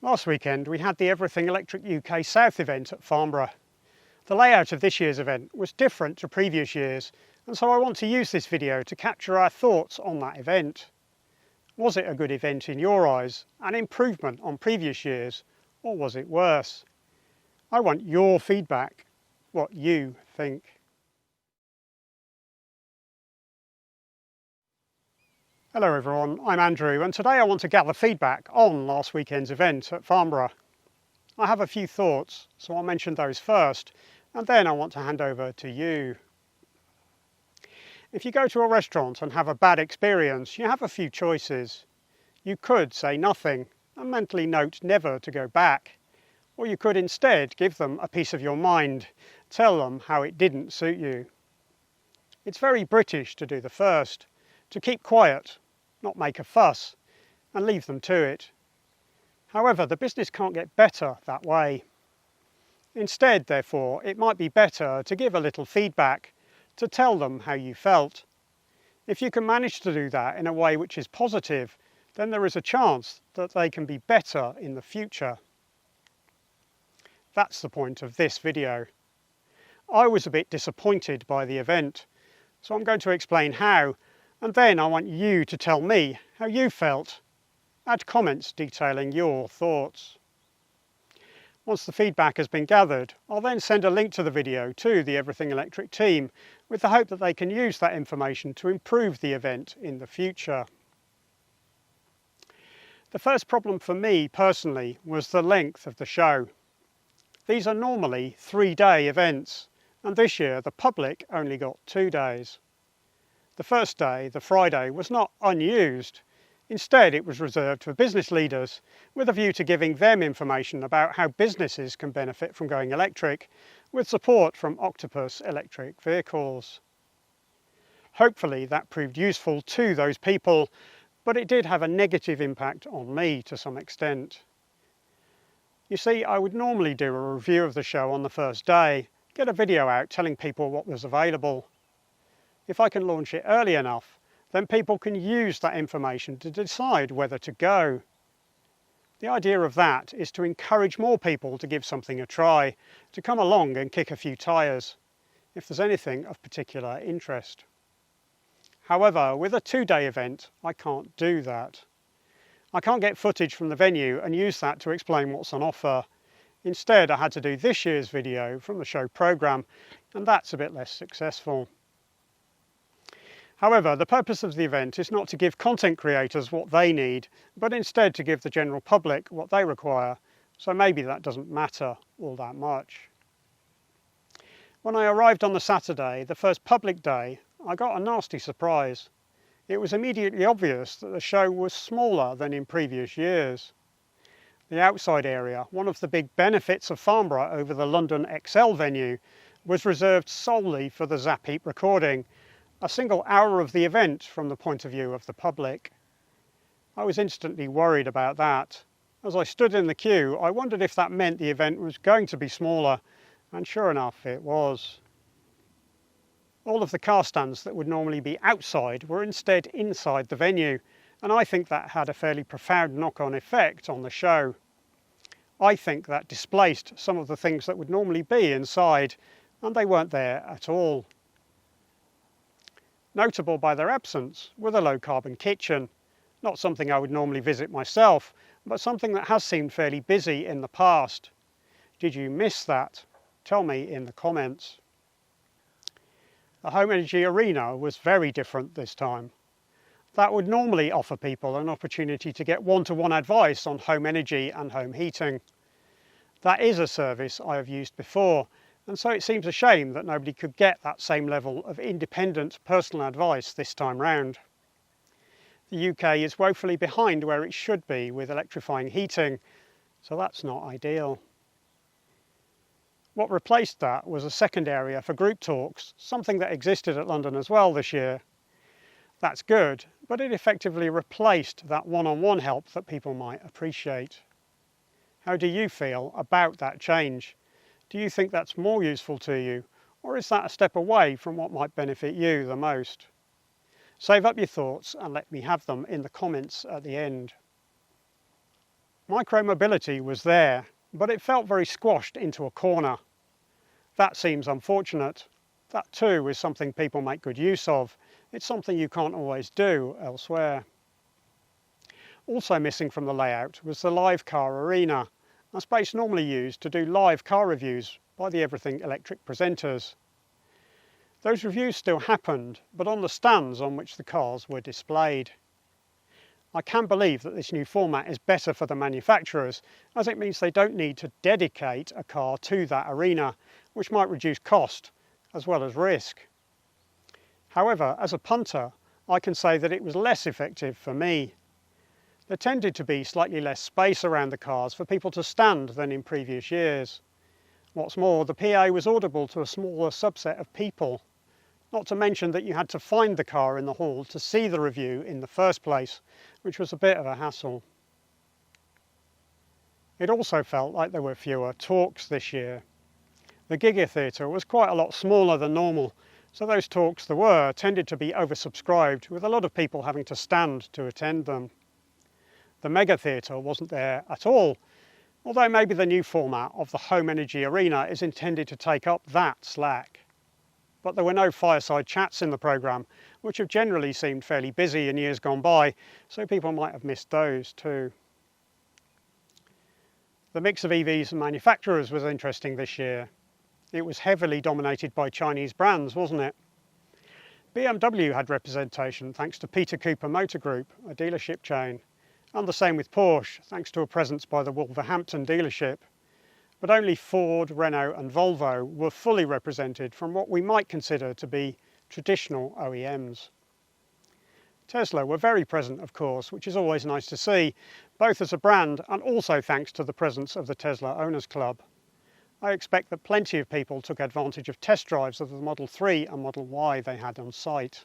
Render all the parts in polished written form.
Last weekend we had the Everything Electric UK South event at Farnborough. The layout of this year's event was different to previous years, and so I want to use this video to capture our thoughts on that event. Was it a good event in your eyes, an improvement on previous years, or was it worse? I want your feedback, what you think. Hello everyone, I'm Andrew, and today I want to gather feedback on last weekend's event at Farnborough. I have a few thoughts, so I'll mention those first, and then I want to hand over to you. If you go to a restaurant and have a bad experience, you have a few choices. You could say nothing and mentally note never to go back, or you could instead give them a piece of your mind, tell them how it didn't suit you. It's very British to do the first, to keep quiet, not make a fuss, and leave them to it. However, the business can't get better that way. Instead, therefore, it might be better to give a little feedback, to tell them how you felt. If you can manage to do that in a way which is positive, then there is a chance that they can be better in the future. That's the point of this video. I was a bit disappointed by the event, so I'm going to explain how, and then I want you to tell me how you felt. Add comments detailing your thoughts. Once the feedback has been gathered, I'll then send a link to the video to the Everything Electric team with the hope that they can use that information to improve the event in the future. The first problem for me personally was the length of the show. These are normally 3-day events, and this year the public only got 2 days. The first day, the Friday, was not unused. Instead, it was reserved for business leaders, with a view to giving them information about how businesses can benefit from going electric, with support from Octopus electric vehicles. Hopefully that proved useful to those people, but it did have a negative impact on me to some extent. You see, I would normally do a review of the show on the first day, get a video out telling people what was available. If I can launch it early enough, then people can use that information to decide whether to go. The idea of that is to encourage more people to give something a try, to come along and kick a few tyres, if there's anything of particular interest. However, with a 2-day event, I can't do that. I can't get footage from the venue and use that to explain what's on offer. Instead, I had to do this year's video from the show programme, and that's a bit less successful. However, the purpose of the event is not to give content creators what they need, but instead to give the general public what they require, so maybe that doesn't matter all that much. When I arrived on the Saturday, the first public day, I got a nasty surprise. It was immediately obvious that the show was smaller than in previous years. The outside area, one of the big benefits of Farnborough over the London XL venue, was reserved solely for the Zapheap recording, a single hour of the event from the point of view of the public. I was instantly worried about that. As I stood in the queue, I wondered if that meant the event was going to be smaller, and sure enough it was. All of the car stands that would normally be outside were instead inside the venue, and I think that had a fairly profound knock-on effect on the show. I think that displaced some of the things that would normally be inside, and they weren't there at all. Notable by their absence were the low-carbon kitchen, not something I would normally visit myself, but something that has seemed fairly busy in the past. Did you miss that? Tell me in the comments. The home energy arena was very different this time. That would normally offer people an opportunity to get one-to-one advice on home energy and home heating. That is a service I have used before, and so it seems a shame that nobody could get that same level of independent personal advice this time round. The UK is woefully behind where it should be with electrifying heating, so that's not ideal. What replaced that was a second area for group talks, something that existed at London as well this year. That's good, but it effectively replaced that one-on-one help that people might appreciate. How do you feel about that change? Do you think that's more useful to you, or is that a step away from what might benefit you the most? Save up your thoughts and let me have them in the comments at the end. Micro-mobility was there, but it felt very squashed into a corner. That seems unfortunate. That too is something people make good use of. It's something you can't always do elsewhere. Also missing from the layout was the live car arena, a space normally used to do live car reviews by the Everything Electric presenters. Those reviews still happened, but on the stands on which the cars were displayed. I can believe that this new format is better for the manufacturers, as it means they don't need to dedicate a car to that arena, which might reduce cost as well as risk. However, as a punter, I can say that it was less effective for me. There tended to be slightly less space around the cars for people to stand than in previous years. What's more, the PA was audible to a smaller subset of people. Not to mention that you had to find the car in the hall to see the review in the first place, which was a bit of a hassle. It also felt like there were fewer talks this year. The Giga Theatre was quite a lot smaller than normal, so those talks there were tended to be oversubscribed, with a lot of people having to stand to attend them. The Mega Theatre wasn't there at all, although maybe the new format of the Home Energy Arena is intended to take up that slack. But there were no fireside chats in the programme, which have generally seemed fairly busy in years gone by, so people might have missed those too. The mix of EVs and manufacturers was interesting this year. It was heavily dominated by Chinese brands, wasn't it? BMW had representation thanks to Peter Cooper Motor Group, a dealership chain, and the same with Porsche, thanks to a presence by the Wolverhampton dealership. But only Ford, Renault and Volvo were fully represented from what we might consider to be traditional OEMs. Tesla were very present, of course, which is always nice to see, both as a brand and also thanks to the presence of the Tesla Owners Club. I expect that plenty of people took advantage of test drives of the Model 3 and Model Y they had on site.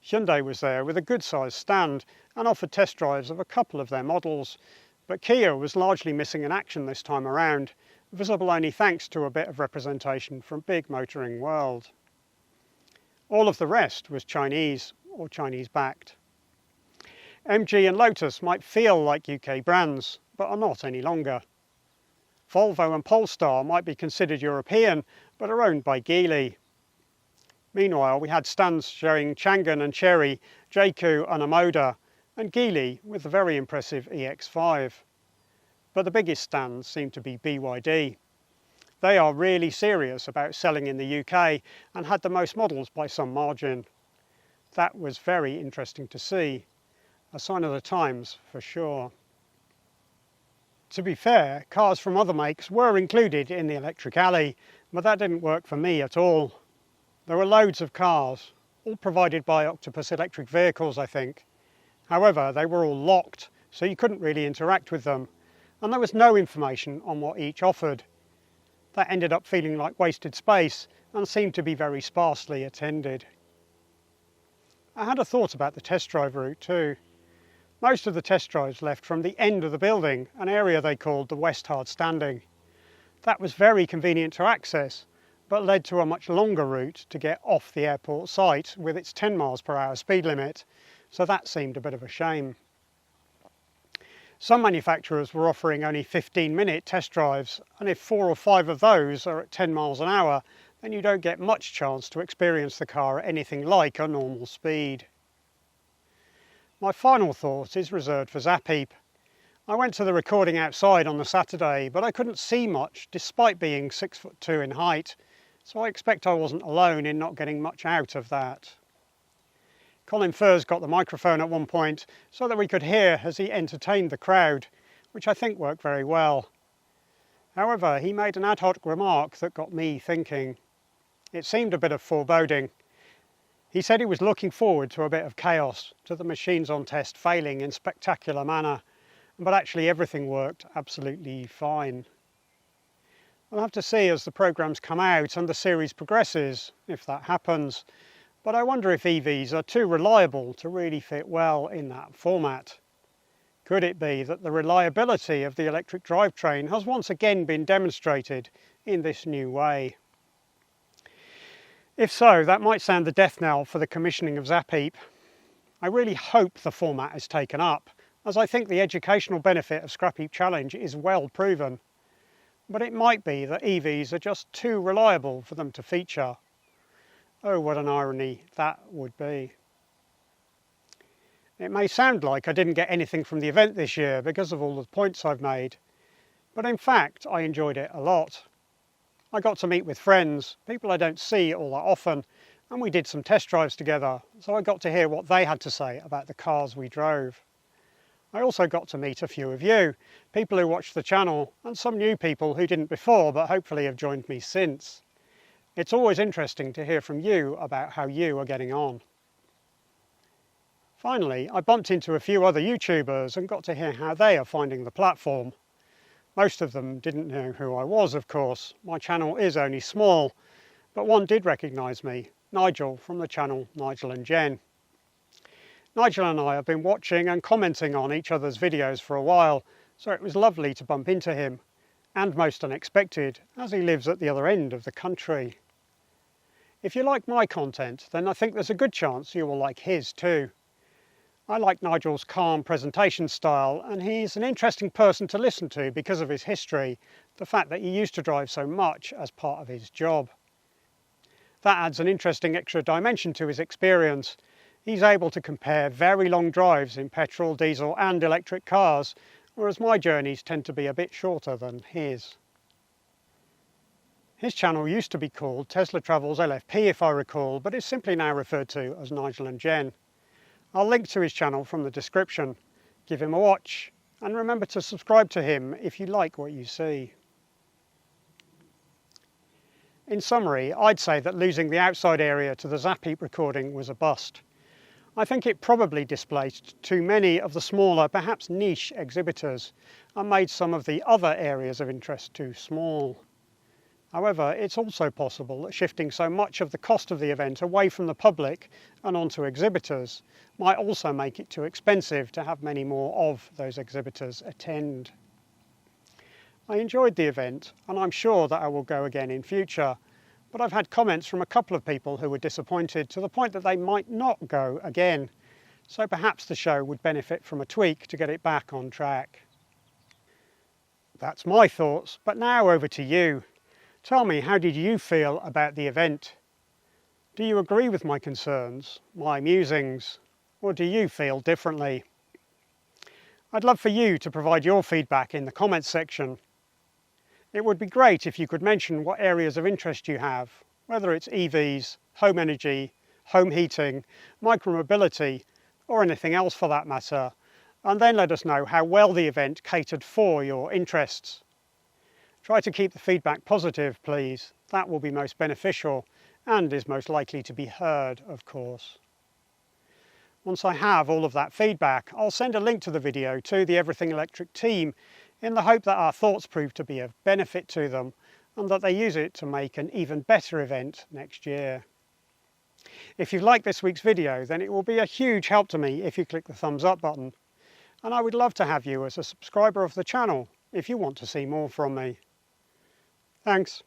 Hyundai was there with a good-sized stand and offered test drives of a couple of their models, but Kia was largely missing in action this time around, visible only thanks to a bit of representation from Big Motoring World. All of the rest was Chinese or Chinese-backed. MG and Lotus might feel like UK brands, but are not any longer. Volvo and Polestar might be considered European, but are owned by Geely. Meanwhile, we had stands showing Changan and Chery, JQ and Omoda, and Geely with the very impressive EX5. But the biggest stands seem to be BYD. They are really serious about selling in the UK and had the most models by some margin. That was very interesting to see. A sign of the times, for sure. To be fair, cars from other makes were included in the electric alley, but that didn't work for me at all. There were loads of cars, all provided by Octopus Electric Vehicles, I think. However, they were all locked, so you couldn't really interact with them, and there was no information on what each offered. That ended up feeling like wasted space and seemed to be very sparsely attended. I had a thought about the test drive route too. Most of the test drives left from the end of the building, an area they called the West Hard Standing. That was very convenient to access, but led to a much longer route to get off the airport site with its 10 miles per hour speed limit, so that seemed a bit of a shame. Some manufacturers were offering only 15-minute test drives, and if 4 or 5 of those are at 10 miles an hour, then you don't get much chance to experience the car at anything like a normal speed. My final thought is reserved for Zapheap. I went to the recording outside on the Saturday, but I couldn't see much despite being 6'2" in height, so I expect I wasn't alone in not getting much out of that. Colin Furze got the microphone at one point so that we could hear as he entertained the crowd, which I think worked very well. However, he made an ad hoc remark that got me thinking. It seemed a bit of foreboding. He said he was looking forward to a bit of chaos, to the machines on test failing in spectacular manner, but actually everything worked absolutely fine. We'll have to see as the programmes come out and the series progresses, if that happens, but I wonder if EVs are too reliable to really fit well in that format. Could it be that the reliability of the electric drivetrain has once again been demonstrated in this new way? If so, that might sound the death knell for the commissioning of Zapheap. I really hope the format is taken up, as I think the educational benefit of Zapheap Challenge is well proven. But it might be that EVs are just too reliable for them to feature. Oh, what an irony that would be. It may sound like I didn't get anything from the event this year because of all the points I've made, but in fact I enjoyed it a lot. I got to meet with friends, people I don't see all that often, and we did some test drives together, so I got to hear what they had to say about the cars we drove. I also got to meet a few of you, people who watched the channel, and some new people who didn't before but hopefully have joined me since. It's always interesting to hear from you about how you are getting on. Finally, I bumped into a few other YouTubers and got to hear how they are finding the platform. Most of them didn't know who I was, of course. My channel is only small, but one did recognise me, Nigel from the channel Nigel and Jen. Nigel and I have been watching and commenting on each other's videos for a while, so it was lovely to bump into him, and most unexpected, as he lives at the other end of the country. If you like my content, then I think there's a good chance you will like his too. I like Nigel's calm presentation style, and he's an interesting person to listen to because of his history, the fact that he used to drive so much as part of his job. That adds an interesting extra dimension to his experience. He's able to compare very long drives in petrol, diesel and electric cars, whereas my journeys tend to be a bit shorter than his. His channel used to be called Tesla Travels LFP if I recall, but is simply now referred to as Nigel and Jen. I'll link to his channel from the description. Give him a watch, and remember to subscribe to him if you like what you see. In summary, I'd say that losing the outside area to the Zapheap recording was a bust. I think it probably displaced too many of the smaller, perhaps niche exhibitors, and made some of the other areas of interest too small. However, it's also possible that shifting so much of the cost of the event away from the public and onto exhibitors might also make it too expensive to have many more of those exhibitors attend. I enjoyed the event, and I'm sure that I will go again in future, but I've had comments from a couple of people who were disappointed to the point that they might not go again, so perhaps the show would benefit from a tweak to get it back on track. That's my thoughts, but now over to you. Tell me, how did you feel about the event? Do you agree with my concerns, my musings, or do you feel differently? I'd love for you to provide your feedback in the comments section. It would be great if you could mention what areas of interest you have, whether it's EVs, home energy, home heating, micromobility, or anything else for that matter, and then let us know how well the event catered for your interests. Try to keep the feedback positive, please. That will be most beneficial and is most likely to be heard, of course. Once I have all of that feedback, I'll send a link to the video to the Everything Electric team in the hope that our thoughts prove to be of benefit to them and that they use it to make an even better event next year. If you like this week's video, then it will be a huge help to me if you click the thumbs up button, and I would love to have you as a subscriber of the channel if you want to see more from me. Thanks.